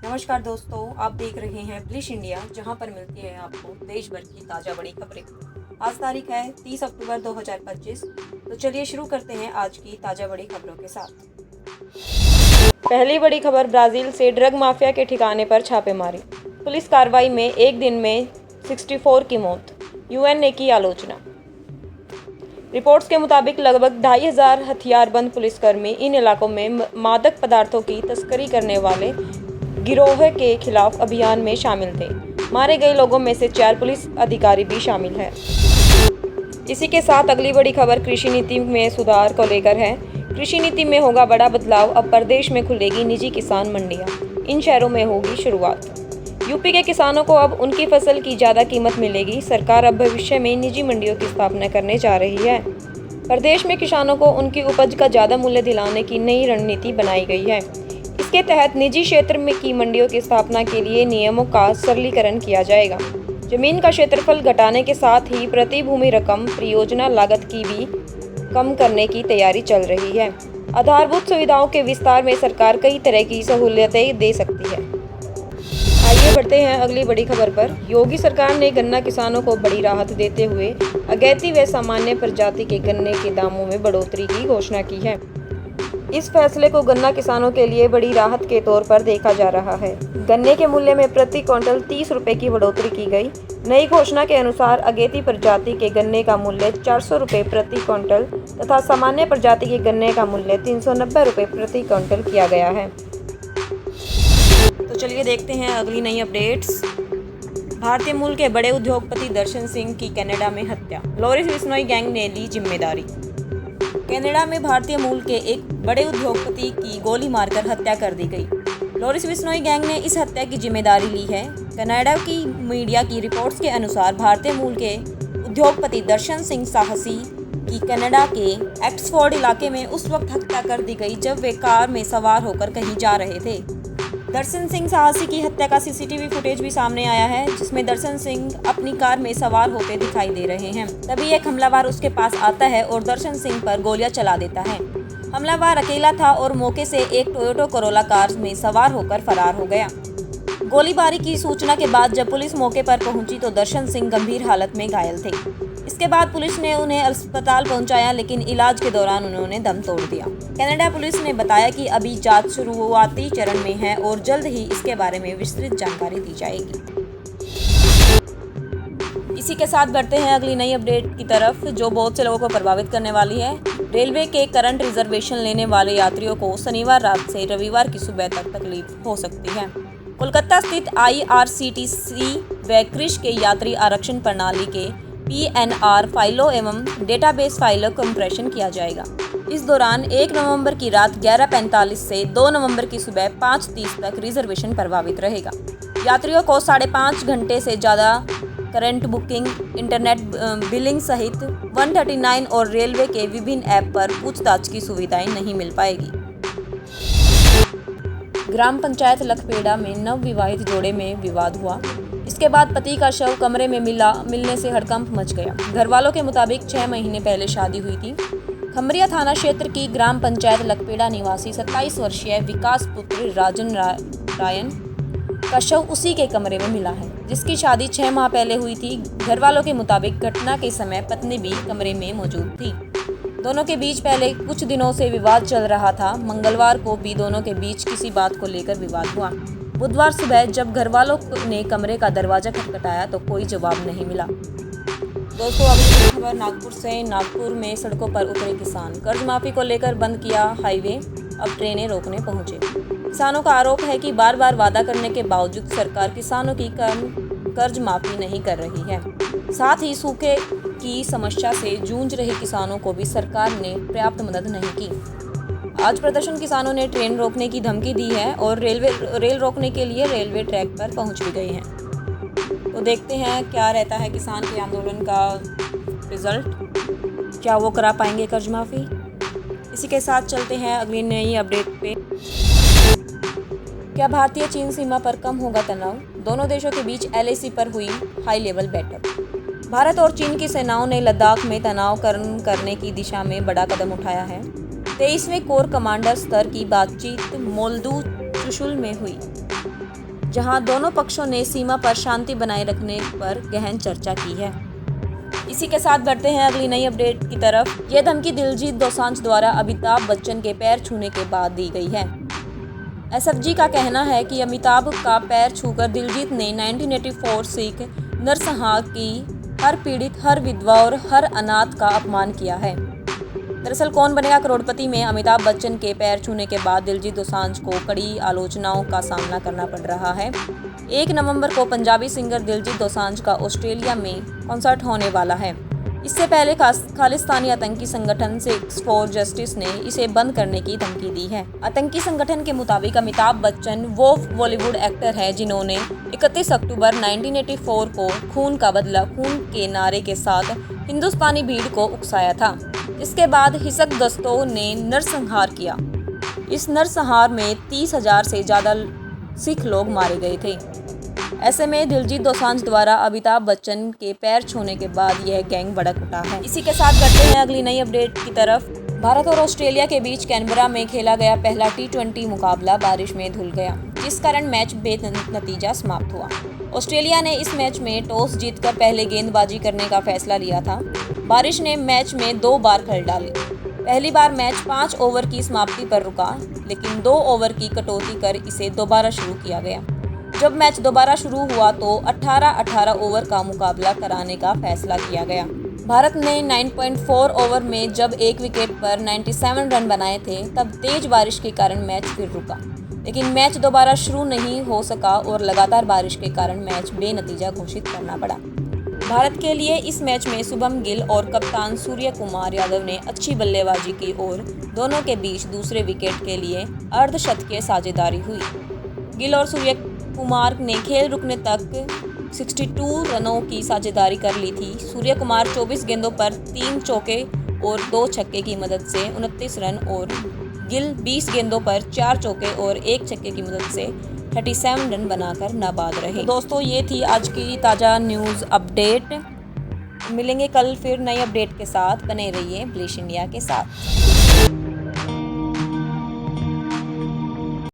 नमस्कार दोस्तों, आप देख रहे हैं ब्लिश इंडिया, जहां पर मिलती है आपको देश भर की ताज़ा बड़ी खबरें। आज तारीख है 30 अक्टूबर 2025। तो चलिए शुरू करते हैं आज की ताज़ा बड़ी खबरों के साथ। पहली बड़ी खबर, ब्राज़ील से ड्रग माफिया के ठिकाने पर छापेमारी। पुलिस कार्रवाई में एक दिन में 64 की मौत। यूएन ने की आलोचना। रिपोर्ट्स के मुताबिक लगभग 2500 हथियारबंद पुलिसकर्मी इन इलाकों में मादक पदार्थों की तस्करी करने वाले गिरोह के खिलाफ अभियान में शामिल थे। मारे गए लोगों में से 4 पुलिस अधिकारी भी शामिल हैं। इसी के साथ अगली बड़ी खबर कृषि नीति में सुधार को लेकर है। कृषि नीति में होगा बड़ा बदलाव, अब प्रदेश में खुलेगी निजी किसान मंडियां। इन शहरों में होगी शुरुआत। यूपी के किसानों को अब उनकी फसल की ज़्यादा कीमत मिलेगी। सरकार अब भविष्य में निजी मंडियों की स्थापना करने जा रही है। प्रदेश में किसानों को उनकी उपज का ज़्यादा मूल्य दिलाने की नई रणनीति बनाई गई है। इसके तहत निजी क्षेत्र में की मंडियों की स्थापना के लिए नियमों का सरलीकरण किया जाएगा। जमीन का क्षेत्रफल घटाने के साथ ही प्रति भूमि रकम, परियोजना लागत की भी कम करने की तैयारी चल रही है। आधारभूत सुविधाओं के विस्तार में सरकार कई तरह की सहूलियतें दे सकती है। आइए बढ़ते हैं अगली बड़ी खबर पर। योगी सरकार ने गन्ना किसानों को बड़ी राहत देते हुए अगैती व सामान्य प्रजाति के गन्ने के दामों में बढ़ोतरी की घोषणा की है। इस फैसले को गन्ना किसानों के लिए बड़ी राहत के तौर पर देखा जा रहा है। गन्ने के मूल्य में प्रति क्विंटल 30 रुपये की बढ़ोतरी की गई। नई घोषणा के अनुसार अगेती प्रजाति के गन्ने का मूल्य 400 रुपये प्रति क्विंटल तथा सामान्य प्रजाति के गन्ने का मूल्य 390 रुपये प्रति क्विंटल किया गया है। तो चलिए देखते हैं अगली नई अपडेट्स। भारतीय मूल के बड़े उद्योगपति दर्शन सिंह की कनाडा में हत्या, लॉरेंस बिश्नोई गैंग ने ली जिम्मेदारी। कनाडा में भारतीय मूल के एक बड़े उद्योगपति की गोली मारकर हत्या कर दी गई। लॉरेंस बिश्नोई गैंग ने इस हत्या की जिम्मेदारी ली है। कनाडा की मीडिया की रिपोर्ट्स के अनुसार भारतीय मूल के उद्योगपति दर्शन सिंह साहसी की कनाडा के एक्सफोर्ड इलाके में उस वक्त हत्या कर दी गई जब वे कार में सवार होकर कहीं जा रहे थे। दर्शन सिंह साहसी की हत्या का सीसीटीवी फुटेज भी सामने आया है, जिसमें दर्शन सिंह अपनी कार में सवार होते दिखाई दे रहे हैं। तभी एक हमलावर उसके पास आता है और दर्शन सिंह पर गोलियां चला देता है। हमलावर अकेला था और मौके से एक टोयोटा कोरोला कार में सवार होकर फरार हो गया। गोलीबारी की सूचना के बाद जब पुलिस मौके पर पहुंची तो दर्शन सिंह गंभीर हालत में घायल थे। इसके बाद पुलिस ने उन्हें अस्पताल पहुंचाया, लेकिन इलाज के दौरान उन्होंने दम तोड़ दिया। कनाडा पुलिस ने बताया कि अभी जांच शुरुआती चरण में है और जल्द ही इसके बारे में विस्तृत जानकारी दी जाएगी। इसी के साथ बढ़ते हैं अगली नई अपडेट की तरफ, जो बहुत से लोगों को प्रभावित करने वाली है। रेलवे के करंट रिजर्वेशन लेने वाले यात्रियों को शनिवार रात से रविवार की सुबह तक तकलीफ हो सकती है। कोलकाता स्थित IRCTC व क्रिश के यात्री आरक्षण प्रणाली के PNR फाइलों एवं डेटाबेस फाइलों का कंप्रेशन किया जाएगा। इस दौरान 1 नवंबर की रात 11:45 से 2 नवंबर की सुबह 5:30 तक रिजर्वेशन प्रभावित रहेगा। यात्रियों को 5.5 घंटे से ज़्यादा करंट बुकिंग, इंटरनेट बिलिंग सहित 139 और रेलवे के विभिन्न ऐप पर पूछताछ की सुविधाएं नहीं मिल पाएगी। ग्राम पंचायत लखपेड़ा में नवविवाहित जोड़े में विवाद हुआ। इसके बाद पति का शव कमरे में मिलने से हड़कंप मच गया। घर वालों के मुताबिक 6 महीने पहले शादी हुई थी। खमरिया थाना क्षेत्र की ग्राम पंचायत लखपेड़ा निवासी 27 वर्षीय विकास पुत्र राजन रायन का शव उसी के कमरे में मिला है, जिसकी शादी 6 माह पहले हुई थी। घर वालों के मुताबिक घटना के समय पत्नी भी कमरे में मौजूद थी। दोनों के बीच पहले कुछ दिनों से विवाद चल रहा था। मंगलवार को भी दोनों के बीच किसी बात को लेकर विवाद हुआ। बुधवार सुबह जब घर वालों ने कमरे का दरवाजा खटखटाया तो कोई जवाब नहीं मिला। दोस्तों, अगली खबर नागपुर से। नागपुर में सड़कों पर उतरे किसान, कर्ज माफी को लेकर बंद किया हाईवे, अब ट्रेनें रोकने पहुंचे। किसानों का आरोप है कि बार बार वादा करने के बावजूद सरकार किसानों की कर्ज माफी नहीं कर रही है। साथ ही सूखे की समस्या से जूझ रहे किसानों को भी सरकार ने पर्याप्त मदद नहीं की। आज प्रदर्शन किसानों ने ट्रेन रोकने की धमकी दी है और रेल रोकने के लिए रेलवे ट्रैक पर पहुंच भी गए हैं। तो देखते हैं क्या रहता है किसान के आंदोलन का रिजल्ट, क्या वो करा पाएंगे कर्ज माफी। इसी के साथ चलते हैं अगली नई अपडेट पे। क्या भारतीय चीन सीमा पर कम होगा तनाव? दोनों देशों के बीच LAC पर हुई हाई लेवल बैठक। भारत और चीन की सेनाओं ने लद्दाख में तनाव कम करने की दिशा में बड़ा कदम उठाया है। 23वें कोर कमांडर स्तर की बातचीत मोल्दू चुशुल में हुई। जहां दोनों पक्षों ने सीमा पर शांति बनाए रखने पर गहन चर्चा की है। इसी के साथ बढ़ते हैं अगली नई अपडेट की तरफ। यह धमकी दिलजीत दोसांझ द्वारा अमिताभ बच्चन के पैर छूने के बाद दी गई है। एसएफजी का कहना है कि अमिताभ का पैर छूकर दिलजीत ने 1984 सिख नरसंहार की हर पीड़ित, हर विधवा और हर अनाथ का अपमान किया है। दरअसल कौन बनेगा करोड़पति में अमिताभ बच्चन के पैर छूने के बाद दिलजीत दोसांझ को कड़ी आलोचनाओं का सामना करना पड़ रहा है। 1 नवंबर को पंजाबी सिंगर दिलजीत दोसांझ का ऑस्ट्रेलिया में कॉन्सर्ट होने वाला है। इससे पहले खालिस्तानी आतंकी संगठन सिक्स फॉर जस्टिस ने इसे बंद करने की धमकी दी है। आतंकी संगठन के मुताबिक अमिताभ बच्चन वो बॉलीवुड एक्टर है जिन्होंने 31 अक्टूबर 1984 को खून का बदला खून के नारे के साथ हिंदुस्तानी भीड़ को उकसाया था। इसके बाद हिंसक दस्तों ने नरसंहार किया। इस नरसंहार में 30,000 से ज़्यादा सिख लोग मारे गए थे। ऐसे में दिलजीत दोसांझ द्वारा अमिताभ बच्चन के पैर छूने के बाद यह गैंग भड़क उठा है। इसी के साथ बढ़ते हैं अगली नई अपडेट की तरफ। भारत और ऑस्ट्रेलिया के बीच कैनबरा में खेला गया पहला T20 मुकाबला बारिश में धुल गया, जिस कारण मैच बेनतीजा समाप्त हुआ। ऑस्ट्रेलिया ने इस मैच में टॉस जीतकर पहले गेंदबाजी करने का फैसला लिया था। बारिश ने मैच में 2 बार खल डाली। पहली बार मैच 5 ओवर की समाप्ति पर रुका, लेकिन 2 ओवर की कटौती कर इसे दोबारा शुरू किया गया। जब मैच दोबारा शुरू हुआ तो 18-18 ओवर का मुकाबला कराने का फैसला किया गया। भारत ने 9.4 ओवर में जब एक विकेट पर 97 रन बनाए थे, तब तेज बारिश के कारण मैच फिर रुका, लेकिन मैच दोबारा शुरू नहीं हो सका और लगातार बारिश के कारण मैच बेनतीजा घोषित करना पड़ा। भारत के लिए इस मैच में शुभम गिल और कप्तान सूर्य कुमार यादव ने अच्छी बल्लेबाजी की और दोनों के बीच दूसरे विकेट के लिए अर्धशतकीय साझेदारी हुई। गिल और सूर्य कुमार ने खेल रुकने तक 62 रनों की साझेदारी कर ली थी। सूर्य कुमार 24 गेंदों पर 3 चौके और 2 छक्के की मदद से 29 रन और गिल 20 गेंदों पर 4 चौके और 1 छक्के की मदद से 37 रन बनाकर नाबाद रहे। दोस्तों, ये थी आज की ताज़ा न्यूज़ अपडेट। मिलेंगे कल फिर नई अपडेट के साथ। बने रहिए ब्लिश इंडिया के साथ।